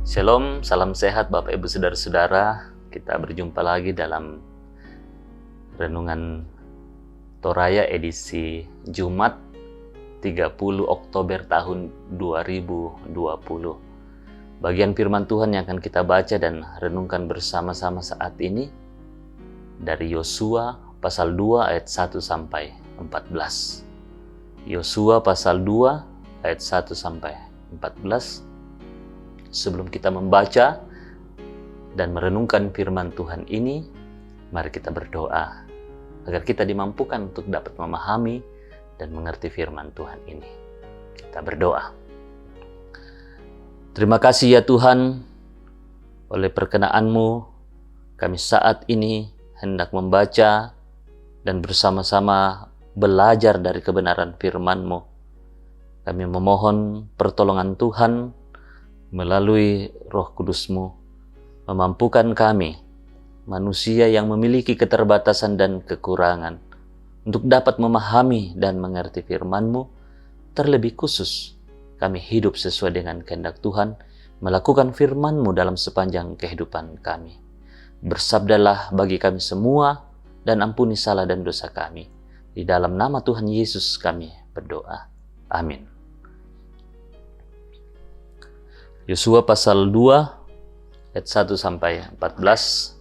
Shalom, salam sehat Bapak Ibu Saudara-saudara. Kita berjumpa lagi dalam Renungan Toraya edisi Jumat 30 Oktober tahun 2020. Bagian firman Tuhan yang akan kita baca dan renungkan bersama-sama saat ini dari Yosua pasal 2 ayat 1 sampai 14. Yosua pasal 2 ayat 1 sampai 14. Sebelum kita membaca dan merenungkan firman Tuhan ini, mari kita berdoa agar kita dimampukan untuk dapat memahami dan mengerti firman Tuhan ini. Kita berdoa. Terima kasih ya Tuhan, oleh perkenan-Mu kami saat ini hendak membaca dan bersama-sama belajar dari kebenaran firman-Mu. Kami memohon pertolongan Tuhan melalui Roh Kudus-Mu, memampukan kami, manusia yang memiliki keterbatasan dan kekurangan, untuk dapat memahami dan mengerti firman-Mu. Terlebih khusus, kami hidup sesuai dengan kehendak Tuhan, melakukan firman-Mu dalam sepanjang kehidupan kami. Bersabdalah bagi kami semua, dan ampuni salah dan dosa kami. Di dalam nama Tuhan Yesus kami berdoa. Amin. Yosua pasal 2 ayat 1 sampai 14.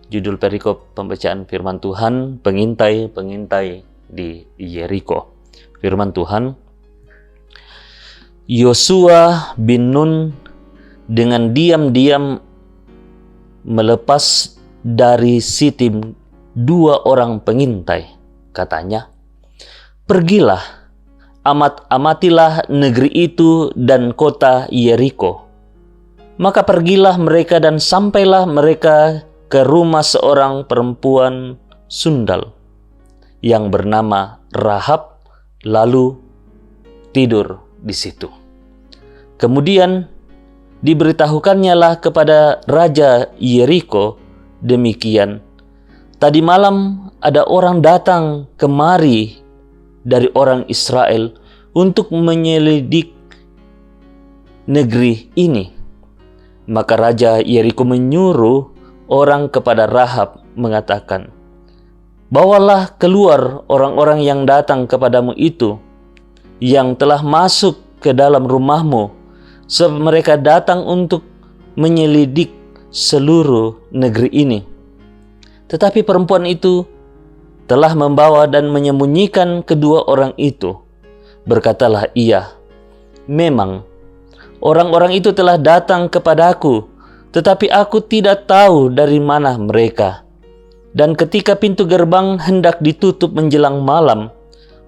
Judul perikop pembacaan firman Tuhan, pengintai-pengintai di Yeriko. Firman Tuhan, Yosua bin Nun dengan diam-diam melepas dari Sitim 2 orang pengintai. Katanya, "Pergilah, amatilah negeri itu dan kota Yeriko." Maka pergilah mereka dan sampailah mereka ke rumah seorang perempuan sundal yang bernama Rahab, lalu tidur di situ. Kemudian diberitahukannya kepada Raja Yeriko demikian, "Tadi malam ada orang datang kemari dari orang Israel untuk menyelidik negeri ini." Maka Raja Yeriko menyuruh orang kepada Rahab mengatakan, "Bawalah keluar orang-orang yang datang kepadamu itu, yang telah masuk ke dalam rumahmu, sebab mereka datang untuk menyelidik seluruh negeri ini." Tetapi perempuan itu telah membawa dan menyembunyikan kedua orang itu. Berkatalah ia, "Memang orang-orang itu telah datang kepadaku, tetapi aku tidak tahu dari mana mereka. Dan ketika pintu gerbang hendak ditutup menjelang malam,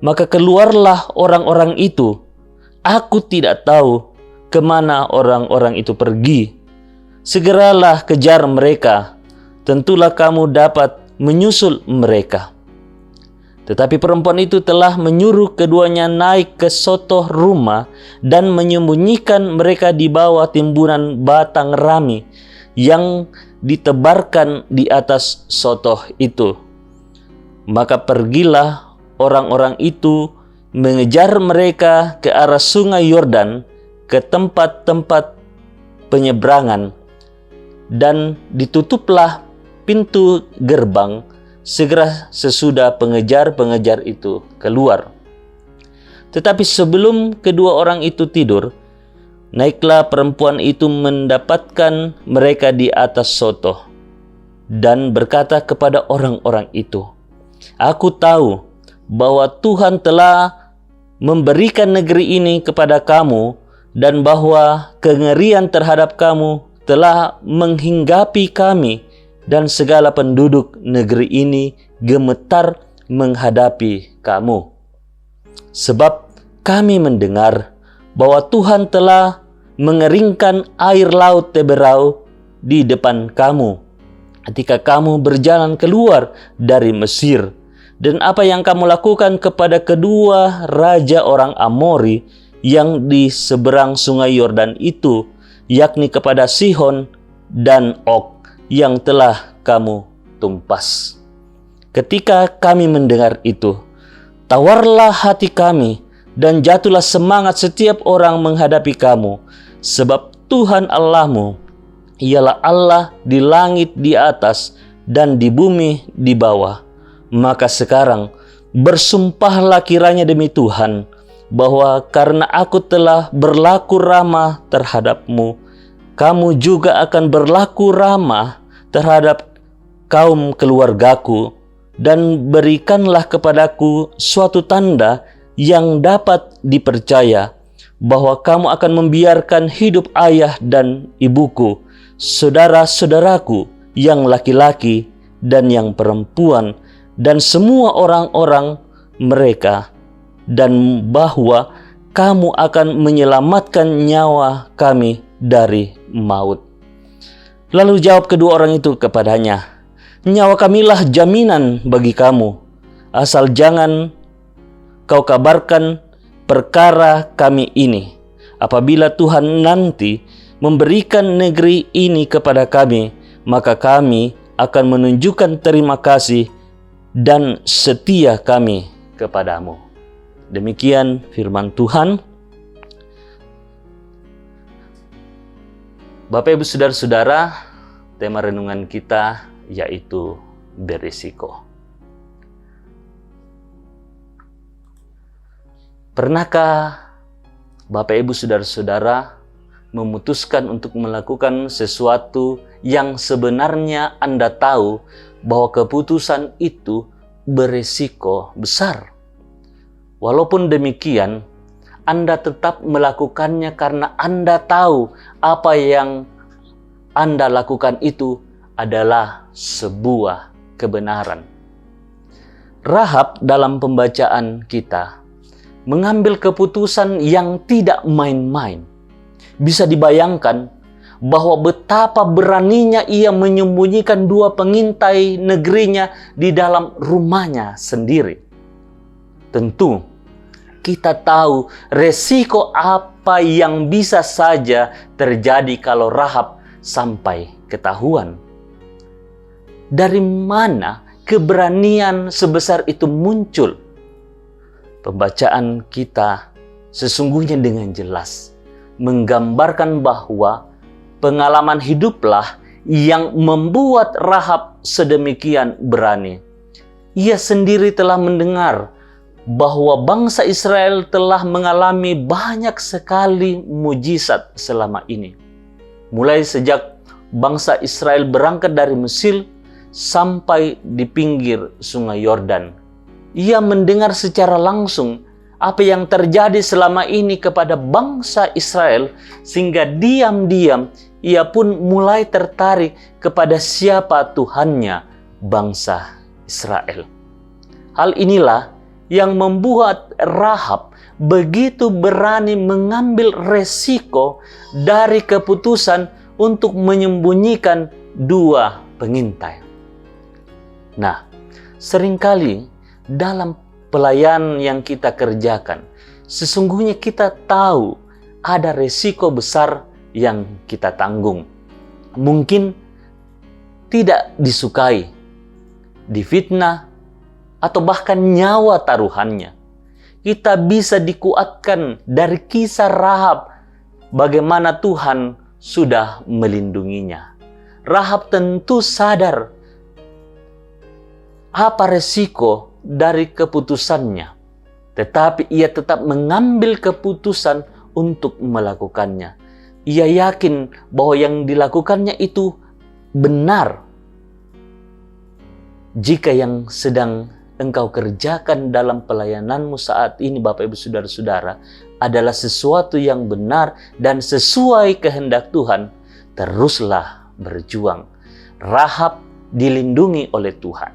maka keluarlah orang-orang itu. Aku tidak tahu kemana orang-orang itu pergi. Segeralah kejar mereka, tentulah kamu dapat menyusul mereka." Tetapi perempuan itu telah menyuruh keduanya naik ke sotoh rumah dan menyembunyikan mereka di bawah timbunan batang rami yang ditebarkan di atas sotoh itu. Maka pergilah orang-orang itu mengejar mereka ke arah sungai Yordan, ke tempat-tempat penyeberangan, dan ditutuplah pintu gerbang segera sesudah pengejar-pengejar itu keluar. Tetapi sebelum kedua orang itu tidur, naiklah perempuan itu mendapatkan mereka di atas sotoh dan berkata kepada orang-orang itu, "Aku tahu bahwa Tuhan telah memberikan negeri ini kepada kamu dan bahwa kengerian terhadap kamu telah menghinggapi kami, dan segala penduduk negeri ini gemetar menghadapi kamu. Sebab kami mendengar bahwa Tuhan telah mengeringkan air laut Teberau di depan kamu ketika kamu berjalan keluar dari Mesir, dan apa yang kamu lakukan kepada kedua raja orang Amori yang di seberang sungai Yordan itu, yakni kepada Sihon dan Og, yang telah kamu tumpas. Ketika kami mendengar itu, tawarlah hati kami dan jatuhlah semangat setiap orang menghadapi kamu, sebab Tuhan Allahmu ialah Allah di langit di atas dan di bumi di bawah. Maka sekarang bersumpahlah kiranya demi Tuhan, bahwa karena aku telah berlaku ramah terhadapmu, kamu juga akan berlaku ramah terhadap kaum keluargaku, dan berikanlah kepadaku suatu tanda yang dapat dipercaya, bahwa kamu akan membiarkan hidup ayah dan ibuku, saudara-saudaraku yang laki-laki dan yang perempuan, dan semua orang-orang mereka, dan bahwa kamu akan menyelamatkan nyawa kami dari maut. Lalu jawab kedua orang itu kepadanya, nyawa kamilah jaminan bagi kamu, asal jangan kau kabarkan perkara kami ini. Apabila Tuhan nanti memberikan negeri ini kepada kami, maka kami akan menunjukkan terima kasih dan setia kami kepadamu. Demikian firman Tuhan. Bapak Ibu Saudara-saudara, tema renungan kita yaitu berisiko. Pernahkah Bapak Ibu Saudara-saudara memutuskan untuk melakukan sesuatu yang sebenarnya Anda tahu bahwa keputusan itu berisiko besar? Walaupun demikian, Anda tetap melakukannya karena Anda tahu apa yang Anda lakukan itu adalah sebuah kebenaran. Rahab dalam pembacaan kita mengambil keputusan yang tidak main-main. Bisa dibayangkan bahwa betapa beraninya ia menyembunyikan dua pengintai negerinya di dalam rumahnya sendiri. Tentu kita tahu resiko apa yang bisa saja terjadi kalau Rahab sampai ketahuan. Dari mana keberanian sebesar itu muncul? Pembacaan kita sesungguhnya dengan jelas menggambarkan bahwa pengalaman hiduplah yang membuat Rahab sedemikian berani. Ia sendiri telah mendengar bahwa bangsa Israel telah mengalami banyak sekali mujizat selama ini. Mulai sejak bangsa Israel berangkat dari Mesir sampai di pinggir sungai Yordan. Ia mendengar secara langsung apa yang terjadi selama ini kepada bangsa Israel, sehingga diam-diam ia pun mulai tertarik kepada siapa Tuhannya bangsa Israel. Hal inilah yang membuat Rahab begitu berani mengambil resiko dari keputusan untuk menyembunyikan dua pengintai. Nah, seringkali dalam pelayanan yang kita kerjakan, sesungguhnya kita tahu ada resiko besar yang kita tanggung. Mungkin tidak disukai, difitnah, atau bahkan nyawa taruhannya. Kita bisa dikuatkan dari kisah Rahab, bagaimana Tuhan sudah melindunginya. Rahab tentu sadar apa resiko dari keputusannya, tetapi ia tetap mengambil keputusan untuk melakukannya. Ia yakin bahwa yang dilakukannya itu benar. Jika yang sedang engkau kerjakan dalam pelayananmu saat ini, Bapak Ibu Saudara-saudara, adalah sesuatu yang benar dan sesuai kehendak Tuhan, teruslah berjuang. Rahab dilindungi oleh Tuhan.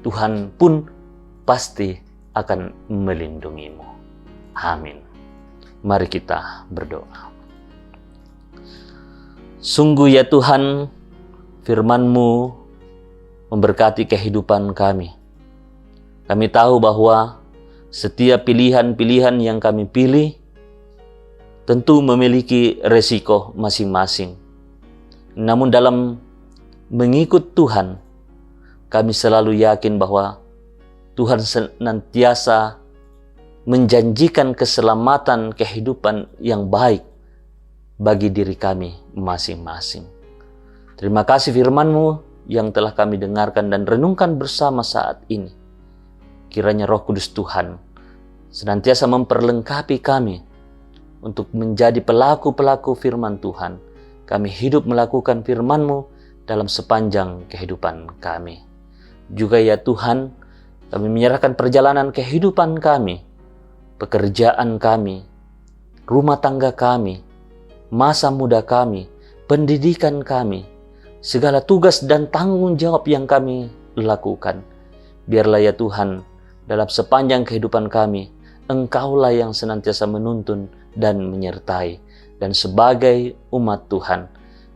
Tuhan pun pasti akan melindungimu. Amin. Mari kita berdoa. Sungguh ya Tuhan, firman-Mu memberkati kehidupan kami. Kami tahu bahwa setiap pilihan-pilihan yang kami pilih tentu memiliki resiko masing-masing. Namun dalam mengikut Tuhan, kami selalu yakin bahwa Tuhan senantiasa menjanjikan keselamatan kehidupan yang baik bagi diri kami masing-masing. Terima kasih firman-Mu yang telah kami dengarkan dan renungkan bersama saat ini. Kiranya Roh Kudus Tuhan senantiasa memperlengkapi kami untuk menjadi pelaku-pelaku firman Tuhan. Kami hidup melakukan firman-Mu dalam sepanjang kehidupan kami. Juga ya Tuhan, kami menyerahkan perjalanan kehidupan kami, pekerjaan kami, rumah tangga kami, masa muda kami, pendidikan kami, segala tugas dan tanggung jawab yang kami lakukan. Biarlah ya Tuhan, dalam sepanjang kehidupan kami, Engkaulah yang senantiasa menuntun dan menyertai. Dan sebagai umat Tuhan,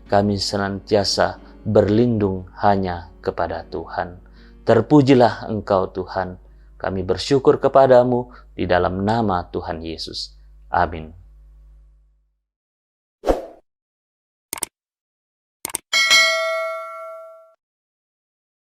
kami senantiasa berlindung hanya kepada Tuhan. Terpujilah Engkau Tuhan. Kami bersyukur kepadamu di dalam nama Tuhan Yesus. Amin.